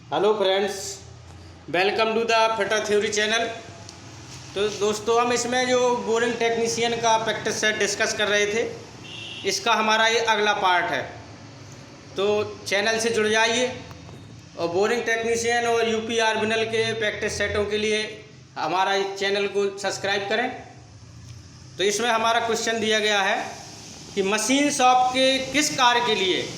Hello friends, welcome to the fitter theory channel. तो दोस्तों, हम इसमें जो बोरिंग टेक्नीशियन का प्रैक्टिस सेट डिस्कस कर रहे थे, इसका हमारा ये अगला पार्ट है। तो चैनल से जुड़ जाइए और बोरिंग टेक्नीशियन और यूपी आर्बिनल के प्रैक्टिस सेटों के लिए हमारा इस चैनल को सब्सक्राइब करें। तो इसमें हमारा क्वेश्चन दिया गया है कि मशीन शॉप के किस कार्य के लिए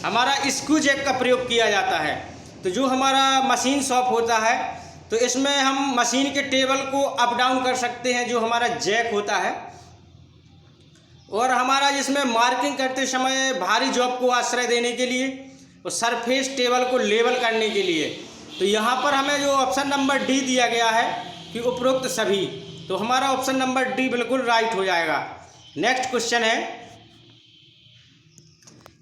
हमारा स्क्रू जैक का प्रयोग किया जाता है। तो जो हमारा मशीन शॉप होता है, तो इसमें हम मशीन के टेबल को अप डाउन कर सकते हैं, जो हमारा जैक होता है। और हमारा जिसमें मार्किंग करते समय भारी जॉब को आश्रय देने के लिए और सरफेस टेबल को लेवल करने के लिए। तो यहाँ पर हमें जो ऑप्शन नंबर डी दिया गया है कि उपरोक्त सभी, तो हमारा ऑप्शन नंबर डी बिल्कुल राइट हो जाएगा। नेक्स्ट क्वेश्चन है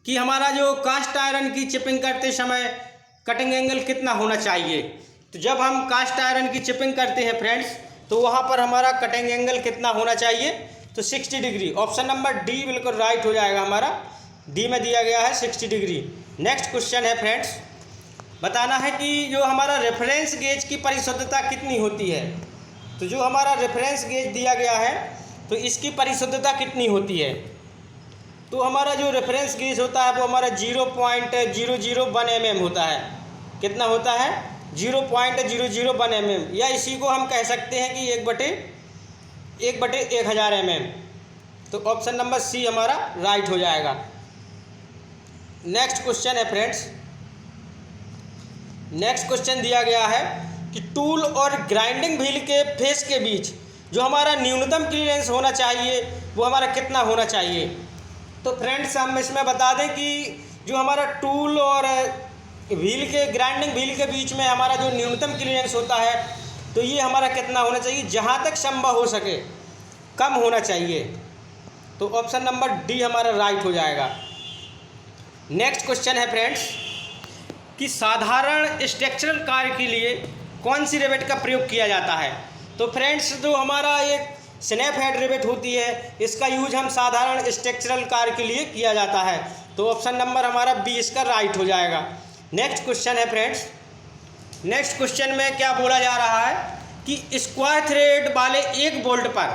कि हमारा जो कास्ट आयरन की चिपिंग करते समय कटिंग एंगल कितना होना चाहिए। तो जब हम कास्ट आयरन की चिपिंग करते हैं फ्रेंड्स, तो वहाँ पर हमारा कटिंग एंगल कितना होना चाहिए, तो 60 डिग्री। ऑप्शन नंबर डी बिल्कुल राइट हो जाएगा, हमारा डी में दिया गया है 60 डिग्री। नेक्स्ट क्वेश्चन है फ्रेंड्स, बताना है कि जो हमारा रेफरेंस गेज की परिशुद्धता कितनी होती है। तो जो हमारा रेफरेंस गेज दिया गया है, तो इसकी परिशुद्धता कितनी होती है। तो हमारा जो रेफरेंस गेज होता है वो हमारा 0.001 mm होता है। कितना होता है, 0.001 mm, या इसी को हम कह सकते हैं कि 1/1000 mm। तो ऑप्शन नंबर सी हमारा राइट हो जाएगा। नेक्स्ट क्वेश्चन है फ्रेंड्स, नेक्स्ट क्वेश्चन दिया गया है कि टूल और ग्राइंडिंग व्हील के फेस के बीच जो हमारा न्यूनतम क्लीयरेंस होना चाहिए वो हमारा कितना होना चाहिए। तो फ्रेंड्स, हम इसमें बता दें कि जो हमारा टूल और व्हील के ग्राइंडिंग व्हील के बीच में हमारा जो न्यूनतम क्लीयरेंस होता है, तो ये हमारा कितना होना चाहिए, जहाँ तक संभव हो सके कम होना चाहिए। तो ऑप्शन नंबर डी हमारा राइट हो जाएगा। नेक्स्ट क्वेश्चन है फ्रेंड्स कि साधारण स्ट्रक्चरल कार्य के लिए कौन सी रिवेट का प्रयोग किया जाता है। तो फ्रेंड्स, जो हमारा एक स्नैप हेड रिवेट होती है, इसका यूज हम साधारण स्ट्रक्चरल कार्य के लिए किया जाता है। तो ऑप्शन नंबर हमारा बी इसका राइट हो जाएगा। नेक्स्ट क्वेश्चन है फ्रेंड्स, नेक्स्ट क्वेश्चन में क्या बोला जा रहा है कि स्क्वायर थ्रेड वाले एक बोल्ट पर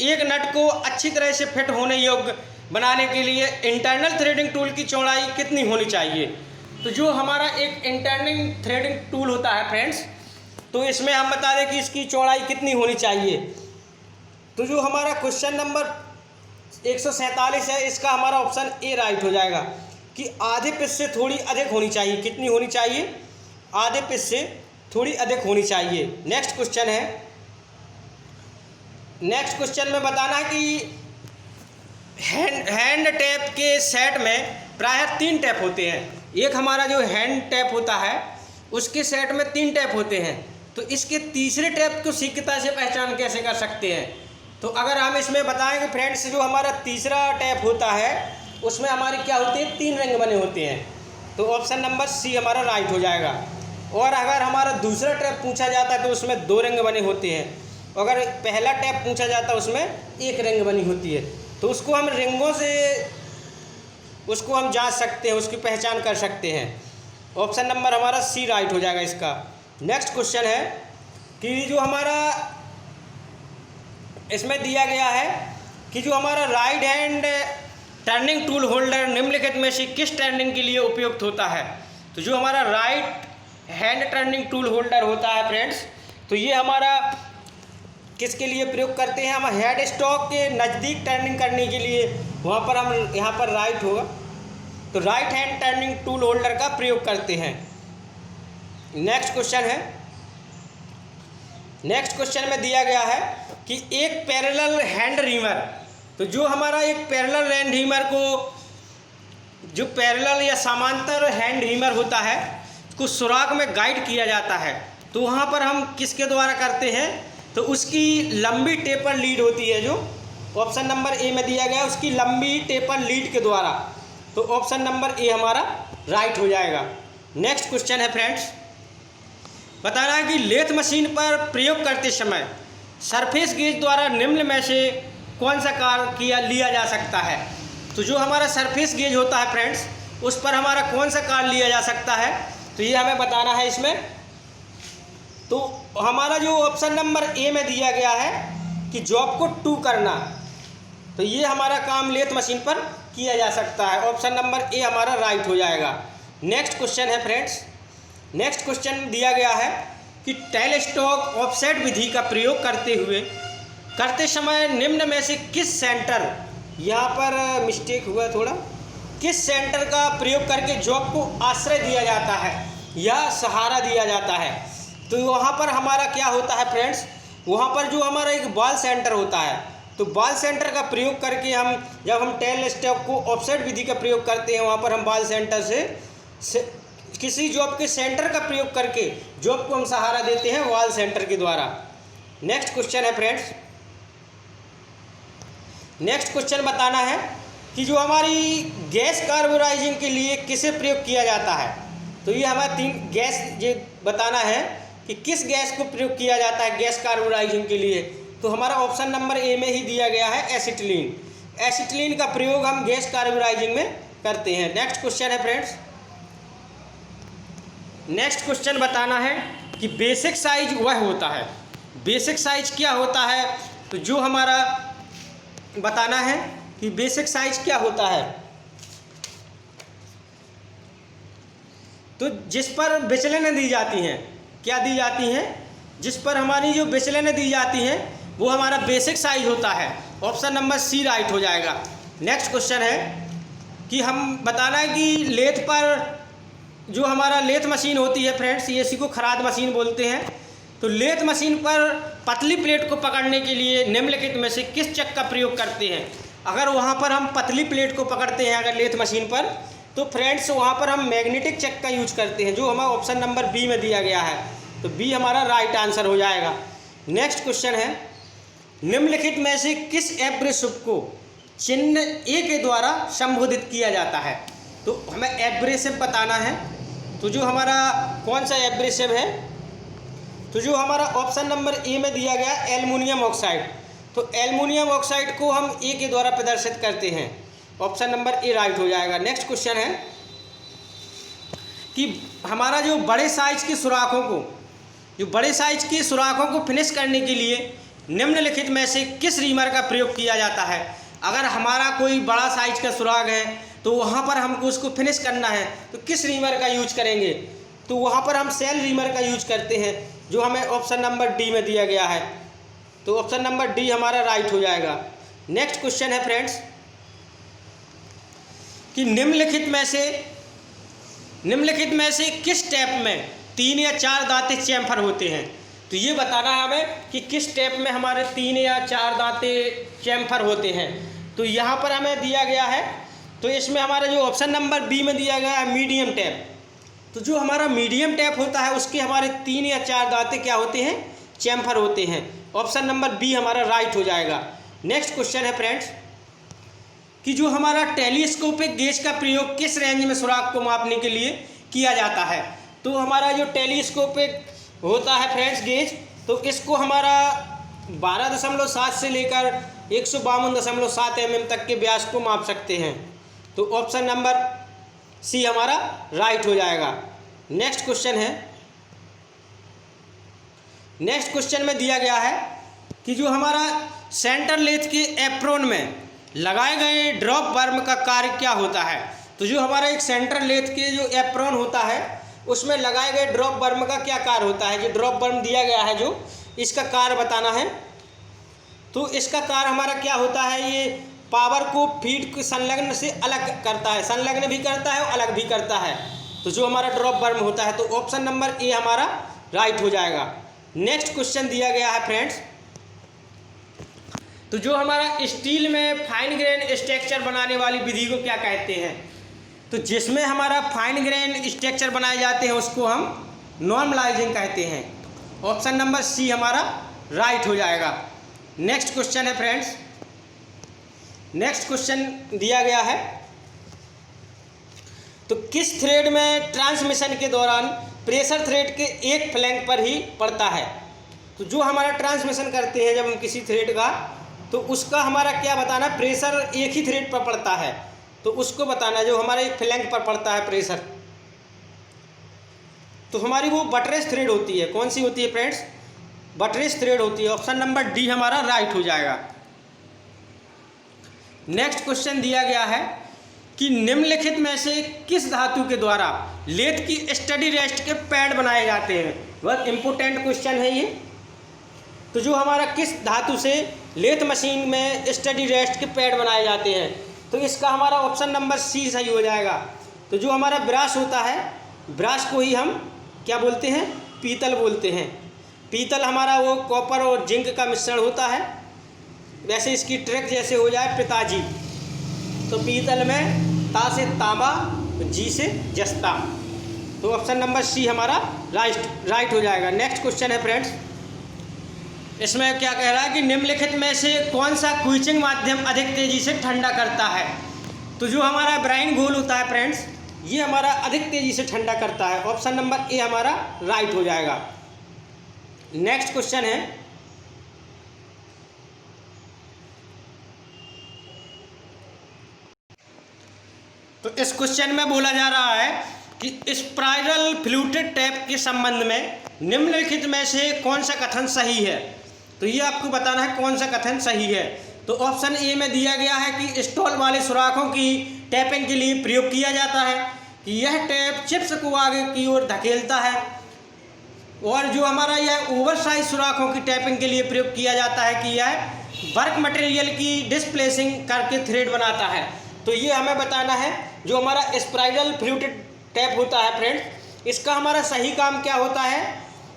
एक नट को अच्छी तरह से फिट होने योग्य बनाने के लिए इंटरनल थ्रेडिंग टूल की चौड़ाई कितनी होनी चाहिए। तो जो हमारा एक इंटरनल थ्रेडिंग टूल होता है फ्रेंड्स, तो इसमें हम बता दें कि इसकी चौड़ाई कितनी होनी चाहिए। तो जो हमारा क्वेश्चन नंबर 147 है, इसका हमारा ऑप्शन ए राइट हो जाएगा कि आधे पिच से थोड़ी अधिक होनी चाहिए। कितनी होनी चाहिए, आधे पिच से थोड़ी अधिक होनी चाहिए। नेक्स्ट क्वेश्चन है, नेक्स्ट क्वेश्चन में बताना है कि हैंड टैप के सेट में प्रायः 3 टैप होते हैं। एक हमारा जो हैंड टैप होता है उसके सेट में 3 टैप होते हैं। तो इसके तीसरे टैप को शीघ्रता से पहचान कैसे कर सकते हैं। तो अगर हम इसमें बताएंगे फ्रेंड्स, जो हमारा तीसरा टैप होता है उसमें हमारे क्या होते हैं, 3 रिंग बने होते हैं। तो ऑप्शन नंबर सी हमारा राइट हो जाएगा। और अगर हमारा दूसरा टैप पूछा जाता है तो उसमें 2 रिंग बने होते हैं। अगर पहला टैप पूछा जाता है उसमें 1 रिंग बनी होती है। तो उसको हम रिंगों से उसको हम जांच सकते हैं, उसकी पहचान कर सकते हैं। ऑप्शन नंबर हमारा सी राइट हो जाएगा इसका। नेक्स्ट क्वेश्चन है कि जो हमारा इसमें दिया गया है कि जो हमारा right hand turning tool holder निम्नलिखित में से किस टर्निंग के लिए उपयुक्त होता है। तो जो हमारा right hand turning tool holder होता है फ्रेंड्स, तो ये हमारा किसके लिए प्रयोग करते हैं, हम हेड स्टॉक के नज़दीक टर्निंग करने के लिए, वहाँ पर हम यहाँ पर राइट होगा तो right hand turning tool holder का प्रयोग करते हैं। नेक्स्ट क्वेश्चन है, नेक्स्ट क्वेश्चन में दिया गया है कि एक पैरेलल हैंड रीमर, तो जो हमारा एक पैरेलल हैंड रीमर को, जो पैरेलल या समांतर हैंड रीमर होता है, उसको सुराख में गाइड किया जाता है। तो वहाँ पर हम किसके द्वारा करते हैं, तो उसकी लंबी टेपर लीड होती है, जो ऑप्शन नंबर ए में दिया गया है, उसकी लंबी टेपर लीड के द्वारा। तो ऑप्शन नंबर ए हमारा राइट हो जाएगा। नेक्स्ट क्वेश्चन है फ्रेंड्स, बताना है कि लेथ मशीन पर प्रयोग करते समय सरफेस गेज द्वारा निम्न में से कौन सा कार्य लिया जा सकता है। तो जो हमारा सरफेस गेज होता है फ्रेंड्स, उस पर हमारा कौन सा कार्य लिया जा सकता है, तो ये हमें बताना है इसमें। तो हमारा जो ऑप्शन नंबर ए में दिया गया है कि जॉब को टू करना, तो ये हमारा काम लेथ मशीन पर किया जा सकता है। ऑप्शन नंबर ए हमारा राइट हो जाएगा। नेक्स्ट क्वेश्चन है फ्रेंड्स, नेक्स्ट क्वेश्चन दिया गया है कि टेल स्टॉक ऑफसेट विधि का प्रयोग करते समय निम्न में से किस सेंटर, यहाँ पर मिस्टेक हुआ थोड़ा, किस सेंटर का प्रयोग करके जॉब को आश्रय दिया जाता है या सहारा दिया जाता है। तो वहाँ पर हमारा क्या होता है फ्रेंड्स, वहाँ पर जो हमारा एक बॉल सेंटर होता है, तो बॉल सेंटर का प्रयोग करके हम जब हम टेल स्टॉक को ऑफसेट विधि का प्रयोग करते हैं, वहाँ पर हम बॉल सेंटर से किसी जॉब के सेंटर का प्रयोग करके जॉब को हम सहारा देते हैं बॉल सेंटर के द्वारा। नेक्स्ट क्वेश्चन है फ्रेंड्स, नेक्स्ट क्वेश्चन बताना है कि जो हमारी गैस कार्बोराइजिंग के लिए किसे प्रयोग किया जाता है। तो ये हमारा तीन गैस ये बताना है कि किस गैस को प्रयोग किया जाता है गैस कार्बोराइजिंग के लिए। तो हमारा ऑप्शन नंबर ए में ही दिया गया है एसिटिलीन। एसिटिलीन का प्रयोग हम गैस कार्बोराइजिंग में करते हैं। नेक्स्ट क्वेश्चन है फ्रेंड्स, नेक्स्ट क्वेश्चन बताना है कि बेसिक साइज वह होता है, बेसिक साइज क्या होता है। तो जो हमारा बताना है कि बेसिक साइज क्या होता है, तो जिस पर विचलन दी जाती हैं, क्या दी जाती हैं, जिस पर हमारी जो विचलन दी जाती हैं वो हमारा बेसिक साइज होता है। ऑप्शन नंबर सी राइट हो जाएगा। नेक्स्ट क्वेश्चन है कि हम बताना है कि लेथ पर जो हमारा लेथ मशीन होती है फ्रेंड्स, ये इसी को खराद मशीन बोलते हैं। तो लेथ मशीन पर पतली प्लेट को पकड़ने के लिए निम्नलिखित में से किस चक का प्रयोग करते हैं। अगर वहाँ पर हम पतली प्लेट को पकड़ते हैं अगर लेथ मशीन पर, तो फ्रेंड्स वहाँ पर हम मैग्नेटिक चक का यूज करते हैं, जो हमारा ऑप्शन नंबर बी में दिया गया है। तो बी हमारा राइट आंसर हो जाएगा। नेक्स्ट क्वेश्चन है, निम्नलिखित में से किस एब्रेसिव को चिन्ह ए के द्वारा संबोधित किया जाता है। तो हमें एब्रेसिव बताना है। तो जो हमारा कौन सा एब्रेसिव है, तो जो हमारा ऑप्शन नंबर ए में दिया गया एल्युमिनियम ऑक्साइड। तो एल्युमिनियम ऑक्साइड को हम ए के द्वारा प्रदर्शित करते हैं। ऑप्शन नंबर ए राइट हो जाएगा। नेक्स्ट क्वेश्चन है कि हमारा जो बड़े साइज के सुराखों को, जो बड़े साइज के सुराखों को फिनिश करने के लिए निम्नलिखित में से किस रीमर का प्रयोग किया जाता है। अगर हमारा कोई बड़ा साइज का सुराख है तो वहाँ पर हमको उसको फिनिश करना है, तो किस रीमर का यूज करेंगे। तो वहाँ पर हम सेल रीमर का यूज करते हैं, जो हमें ऑप्शन नंबर डी में दिया गया है। तो ऑप्शन नंबर डी हमारा राइट हो जाएगा। नेक्स्ट क्वेश्चन है फ्रेंड्स कि निम्नलिखित में से किस टैप में 3 या 4 दांते चैम्फर होते हैं। तो ये बताना है हमें कि किस टैप में हमारे 3 या 4 दांते चैम्फर होते हैं। तो यहाँ पर हमें दिया गया है, तो इसमें हमारा जो ऑप्शन नंबर बी में दिया गया है मीडियम टैप। तो जो हमारा मीडियम टैप होता है उसके हमारे 3 या 4 दांते क्या होते हैं, चैम्फर होते हैं। ऑप्शन नंबर बी हमारा राइट हो जाएगा। नेक्स्ट क्वेश्चन है फ्रेंड्स कि जो हमारा टेलीस्कोपिक गेज का प्रयोग किस रेंज में सुराख को मापने के लिए किया जाता है। तो हमारा जो टेलीस्कोपिक होता है फ्रेंड्स गेज, तो इसको हमारा 12.7 से लेकर 152.7 mm तक के व्यास को माप सकते हैं। तो ऑप्शन नंबर सी हमारा राइट हो जाएगा। नेक्स्ट क्वेश्चन है, नेक्स्ट क्वेश्चन में दिया गया है कि जो हमारा सेंटर लेथ के एप्रोन में लगाए गए ड्रॉप बर्म का कार्य क्या होता है। तो जो हमारा एक सेंटर लेथ के जो एप्रोन होता है उसमें लगाए गए ड्रॉप बर्म का क्या कार्य होता है। जो ड्रॉप बर्म दिया गया है, जो इसका कार्य बताना है। तो इसका कार्य हमारा क्या होता है, ये पावर को फीड के संलग्न से अलग करता है, संलग्न भी करता है और अलग भी करता है। तो जो हमारा ड्रॉप बर्म होता है, तो ऑप्शन नंबर ए हमारा राइट हो जाएगा। नेक्स्ट क्वेश्चन दिया गया है फ्रेंड्स, तो जो हमारा स्टील में फाइन ग्रेन स्ट्रक्चर बनाने वाली विधि को क्या कहते हैं। तो जिसमें हमारा फाइन ग्रेन स्ट्रक्चर बनाए जाते हैं उसको हम नॉर्मलाइजिंग कहते हैं। ऑप्शन नंबर सी हमारा राइट हो जाएगा। नेक्स्ट क्वेश्चन है फ्रेंड्स, नेक्स्ट क्वेश्चन दिया गया है, तो किस थ्रेड में ट्रांसमिशन के दौरान प्रेशर थ्रेड के एक फ्लैंक पर ही पड़ता है। तो जो हमारा ट्रांसमिशन करते हैं जब हम किसी थ्रेड का, तो उसका हमारा क्या बताना, प्रेशर एक ही थ्रेड पर पड़ता है, तो उसको बताना जो हमारे एक फ्लैंक पर पड़ता है प्रेशर। तो हमारी वो बटरेस थ्रेड होती है। कौन सी होती है फ्रेंड्स? बटरेस थ्रेड होती है। ऑप्शन नंबर डी हमारा राइट हो जाएगा। नेक्स्ट क्वेश्चन दिया गया है कि निम्नलिखित में से किस धातु के द्वारा लेथ की स्टडी रेस्ट के पैड बनाए जाते हैं? बहुत इंपॉर्टेंट क्वेश्चन है ये। तो जो हमारा किस धातु से लेथ मशीन में स्टडी रेस्ट के पैड बनाए जाते हैं? तो इसका हमारा ऑप्शन नंबर सी सही हो जाएगा। तो जो हमारा ब्रास होता है, ब्रास को ही हम क्या बोलते हैं? पीतल बोलते हैं। पीतल हमारा वो कॉपर और जिंक का मिश्रण होता है। वैसे इसकी ट्रिक जैसे हो जाए पिताजी, तो पीतल में ता से तांबा, जी से जस्ता। तो ऑप्शन नंबर सी हमारा राइट हो जाएगा। नेक्स्ट क्वेश्चन है फ्रेंड्स, इसमें क्या कह रहा है कि निम्नलिखित में से कौन सा क्विचिंग माध्यम अधिक तेजी से ठंडा करता है? तो जो हमारा ब्राइन घोल होता है फ्रेंड्स, ये हमारा अधिक तेजी से ठंडा करता है। ऑप्शन नंबर ए हमारा राइट हो जाएगा। नेक्स्ट क्वेश्चन है, तो इस क्वेश्चन में बोला जा रहा है कि स्पाइरल फ्लूटेड टैप के संबंध में निम्नलिखित में से कौन सा कथन सही है? तो ये आपको बताना है कौन सा कथन सही है। तो ऑप्शन ए में दिया गया है कि स्टॉल वाले सुराखों की टैपिंग के लिए प्रयोग किया जाता है कि यह टैप चिप्स को आगे की ओर धकेलता है, और जो हमारा यह ओवरसाइज सुराखों की टैपिंग के लिए प्रयोग किया जाता है कि यह वर्क मटेरियल की डिस्प्लेसिंग करके थ्रेड बनाता है। तो ये हमें बताना है जो हमारा स्पाइरल फ्लूटेड टैप होता है फ्रेंड्स, इसका हमारा सही काम क्या होता है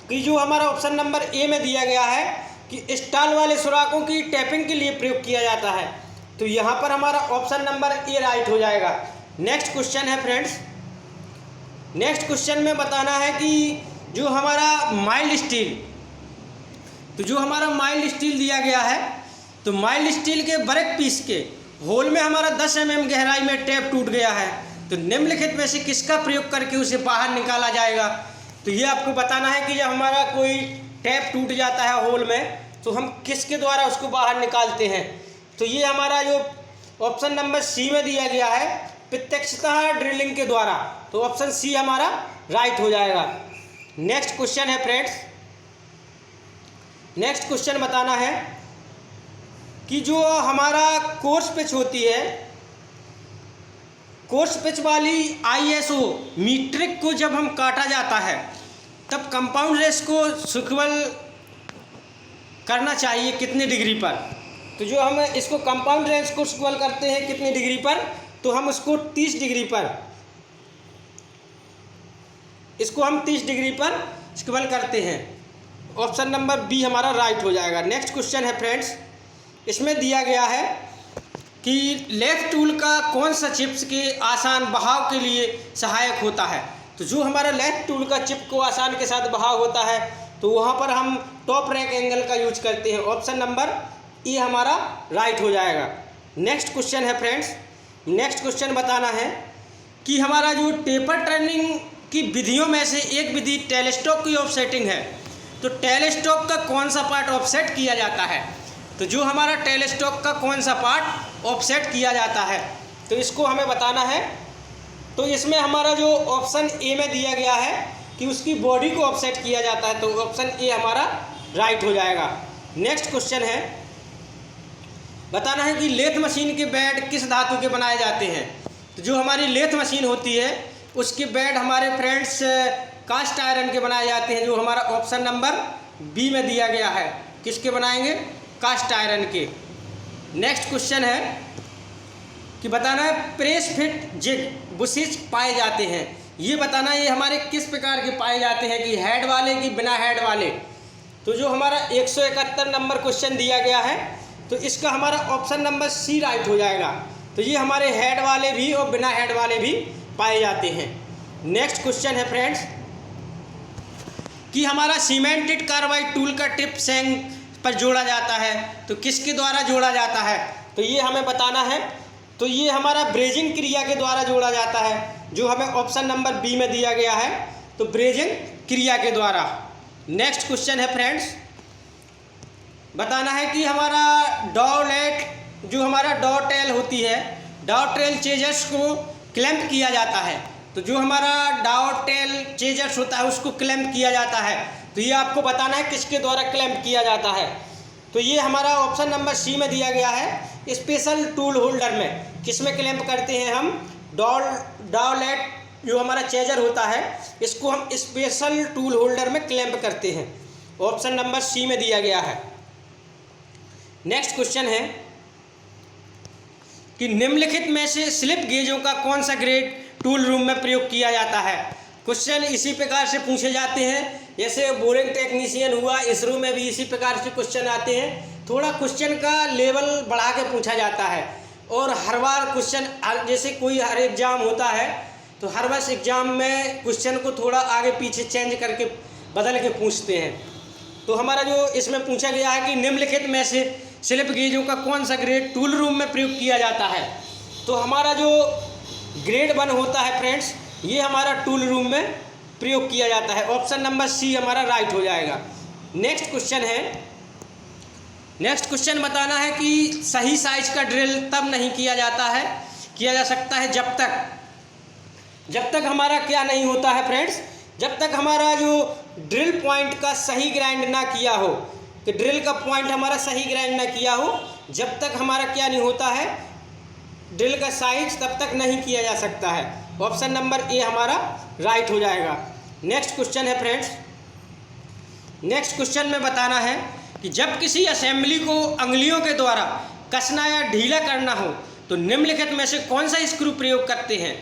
कि जो हमारा ऑप्शन नंबर ए में दिया गया है कि स्टॉल वाले सुराखों की टैपिंग के लिए प्रयोग किया जाता है। तो यहाँ पर हमारा ऑप्शन नंबर ए राइट हो जाएगा। नेक्स्ट क्वेश्चन है फ्रेंड्स, नेक्स्ट क्वेश्चन में बताना है कि जो हमारा माइल्ड स्टील, तो जो हमारा माइल्ड स्टील दिया गया है, तो माइल्ड स्टील के बरक पीस के होल में हमारा 10 mm गहराई में टैप टूट गया है। तो निम्नलिखित में से किसका प्रयोग करके उसे बाहर निकाला जाएगा? तो ये आपको बताना है कि जब हमारा कोई टैप टूट जाता है होल में, तो हम किसके द्वारा उसको बाहर निकालते हैं? तो ये हमारा जो ऑप्शन नंबर सी में दिया गया है, प्रत्यक्षतः ड्रिलिंग के द्वारा। तो ऑप्शन सी हमारा राइट हो जाएगा। नेक्स्ट क्वेश्चन है फ्रेंड्स, नेक्स्ट क्वेश्चन बताना है कि जो हमारा कोर्स पिच होती है, कोर्स पिच वाली ISO मीट्रिक को जब हम काटा जाता है तब कंपाउंड रेस को सुक्वल करना चाहिए कितने डिग्री पर? तो जो हम इसको कंपाउंड रेस को सुक्वल करते हैं कितने डिग्री पर? तो हम उसको 30 डिग्री पर, इसको हम 30 डिग्री पर सुक्वल करते हैं। ऑप्शन नंबर बी हमारा राइट हो जाएगा। नेक्स्ट क्वेश्चन है फ्रेंड्स, इसमें दिया गया है कि लेथ टूल का कौन सा चिप्स के आसान बहाव के लिए सहायक होता है? तो जो हमारा लेथ टूल का चिप को आसान के साथ बहाव होता है तो वहाँ पर हम टॉप रैक एंगल का यूज करते हैं। ऑप्शन नंबर ए हमारा राइट हो जाएगा। नेक्स्ट क्वेश्चन है फ्रेंड्स, नेक्स्ट क्वेश्चन बताना है कि हमारा जो टेपर टर्निंग की विधियों में से एक विधि टेलीस्कोप की ऑफसेटिंग है। तो टेलीस्कोप का कौन सा पार्ट ऑफसेट किया जाता है? तो जो हमारा टेलीस्कोप का कौन सा पार्ट ऑफसेट किया जाता है, तो इसको हमें बताना है। तो इसमें हमारा जो ऑप्शन ए में दिया गया है कि उसकी बॉडी को ऑफसेट किया जाता है, तो ऑप्शन ए हमारा राइट हो जाएगा। नेक्स्ट क्वेश्चन है, बताना है कि लेथ मशीन के बेड किस धातु के बनाए जाते हैं? तो जो हमारी लेथ मशीन होती है उसके बेड हमारे फ्रेंड्स कास्ट आयरन के बनाए जाते हैं, जो हमारा ऑप्शन नंबर बी में दिया गया है। किसके बनाएंगे? कास्ट आयरन के। नेक्स्ट क्वेश्चन है कि बताना है प्रेस फिट जिग बुशिज पाए जाते हैं। ये बताना ये हमारे किस प्रकार के पाए जाते हैं, कि हेड वाले कि बिना हेड वाले? तो जो हमारा 171 नंबर क्वेश्चन दिया गया है, तो इसका हमारा ऑप्शन नंबर सी राइट हो जाएगा। तो ये हमारे हेड वाले भी और बिना हेड वाले भी पाए जाते हैं। नेक्स्ट क्वेश्चन है फ्रेंड्स कि हमारा सीमेंटेड कार्बाइड टूल का टिप सेंग पर जोड़ा जाता है, तो किसके द्वारा जोड़ा जाता है? तो ये हमें बताना है। तो ये हमारा ब्रेजिंग क्रिया के द्वारा जोड़ा जाता है, जो हमें ऑप्शन नंबर बी में दिया गया है, तो ब्रेजिंग क्रिया के द्वारा। नेक्स्ट क्वेश्चन है फ्रेंड्स, बताना है कि हमारा डॉलेट, जो हमारा डॉ टेल होती है, डॉ टेल चेजर्स को क्लैंप किया जाता है, तो जो हमारा डाउटेल चेजर्स होता है उसको क्लैंप किया जाता है। तो ये आपको बताना है किसके द्वारा क्लैंप किया जाता है। तो ये हमारा ऑप्शन नंबर सी में दिया गया है, स्पेशल टूल होल्डर में। किस में क्लैंप करते हैं हम? डाउलेट जो हमारा चेजर होता है इसको हम स्पेशल टूल होल्डर में क्लैंप करते हैं। ऑप्शन नंबर सी में दिया गया है। नेक्स्ट क्वेश्चन है कि निम्नलिखित में से स्लिप गेजों का कौन सा ग्रेड टूल रूम में प्रयोग किया जाता है। क्वेश्चन इसी प्रकार से पूछे जाते हैं, जैसे बोरिंग टेक्नीशियन हुआ, इसरो में भी इसी प्रकार से क्वेश्चन आते हैं। थोड़ा क्वेश्चन का लेवल बढ़ा के पूछा जाता है और हर बार क्वेश्चन, जैसे कोई हर एग्जाम होता है तो हर बार एग्जाम में क्वेश्चन को थोड़ा आगे पीछे चेंज करके बदल के पूछते हैं। तो हमारा जो इसमें पूछा गया है कि निम्नलिखित में से स्लिप गेजों का कौन सा ग्रेड टूल रूम में प्रयोग किया जाता है। तो हमारा जो ग्रेड 1 होता है फ्रेंड्स, ये हमारा टूल रूम में प्रयोग किया जाता है। ऑप्शन नंबर सी हमारा राइट हो जाएगा। नेक्स्ट क्वेश्चन है, नेक्स्ट क्वेश्चन बताना है कि सही साइज का ड्रिल तब नहीं किया जाता है, किया जा सकता है जब तक हमारा क्या नहीं होता है फ्रेंड्स, जब तक हमारा जो ड्रिल पॉइंट का सही ग्राइंड ना किया हो, कि ड्रिल का पॉइंट हमारा सही ग्राइंड ना किया हो, जब तक हमारा क्या नहीं होता है ड्रिल का साइज, तब तक नहीं किया जा सकता है। ऑप्शन नंबर ए हमारा राइट हो जाएगा। नेक्स्ट क्वेश्चन है फ्रेंड्स, नेक्स्ट क्वेश्चन में बताना है कि जब किसी असेंबली को अंगुलियों के द्वारा कसना या ढीला करना हो तो निम्नलिखित में से कौन सा स्क्रू प्रयोग करते हैं।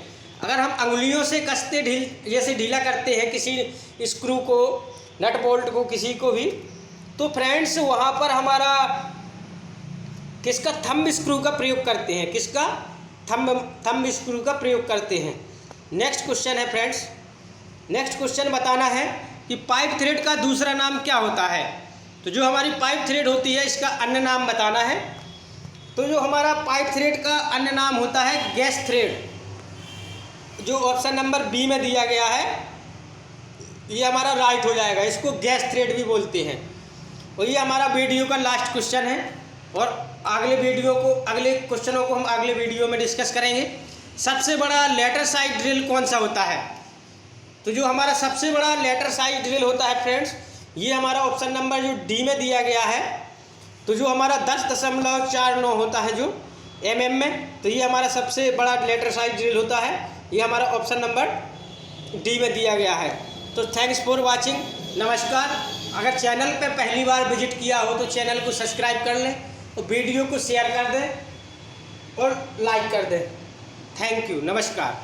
अगर हम अंगुलियों से कसते जैसे ढीला करते हैं किसी स्क्रू को, नट बोल्ट को, किसी को भी, तो फ्रेंड्स वहाँ पर हमारा किसका थंब स्क्रू का प्रयोग करते हैं, किसका थंब स्क्रू का प्रयोग करते हैं। नेक्स्ट क्वेश्चन है फ्रेंड्स, नेक्स्ट क्वेश्चन बताना है कि पाइप थ्रेड का दूसरा नाम क्या होता है। तो जो हमारी पाइप थ्रेड होती है इसका अन्य नाम बताना है। तो जो हमारा पाइप थ्रेड का अन्य नाम होता है गैस थ्रेड, जो ऑप्शन नंबर बी में दिया गया है ये हमारा राइट हो जाएगा। इसको गैस थ्रेड भी बोलते हैं। और ये हमारा वीडियो का लास्ट क्वेश्चन है और अगले क्वेश्चनों को हम अगले वीडियो में डिस्कस करेंगे। सबसे बड़ा लेटर साइड ड्रिल कौन सा होता है। तो जो हमारा सबसे बड़ा लेटर साइड ड्रिल होता है फ्रेंड्स, ये हमारा ऑप्शन नंबर जो डी में दिया गया है। तो जो हमारा 10.49 होता है जो mm में, तो ये हमारा सबसे बड़ा लेटर साइड ड्रिल होता है। ये हमारा ऑप्शन नंबर डी में दिया गया है। तो थैंक्स फॉर वाचिंग, नमस्कार। अगर चैनल पे पहली बार विजिट किया हो तो चैनल को सब्सक्राइब कर लें और वीडियो को शेयर कर दें और लाइक कर दें। थैंक यू, नमस्कार।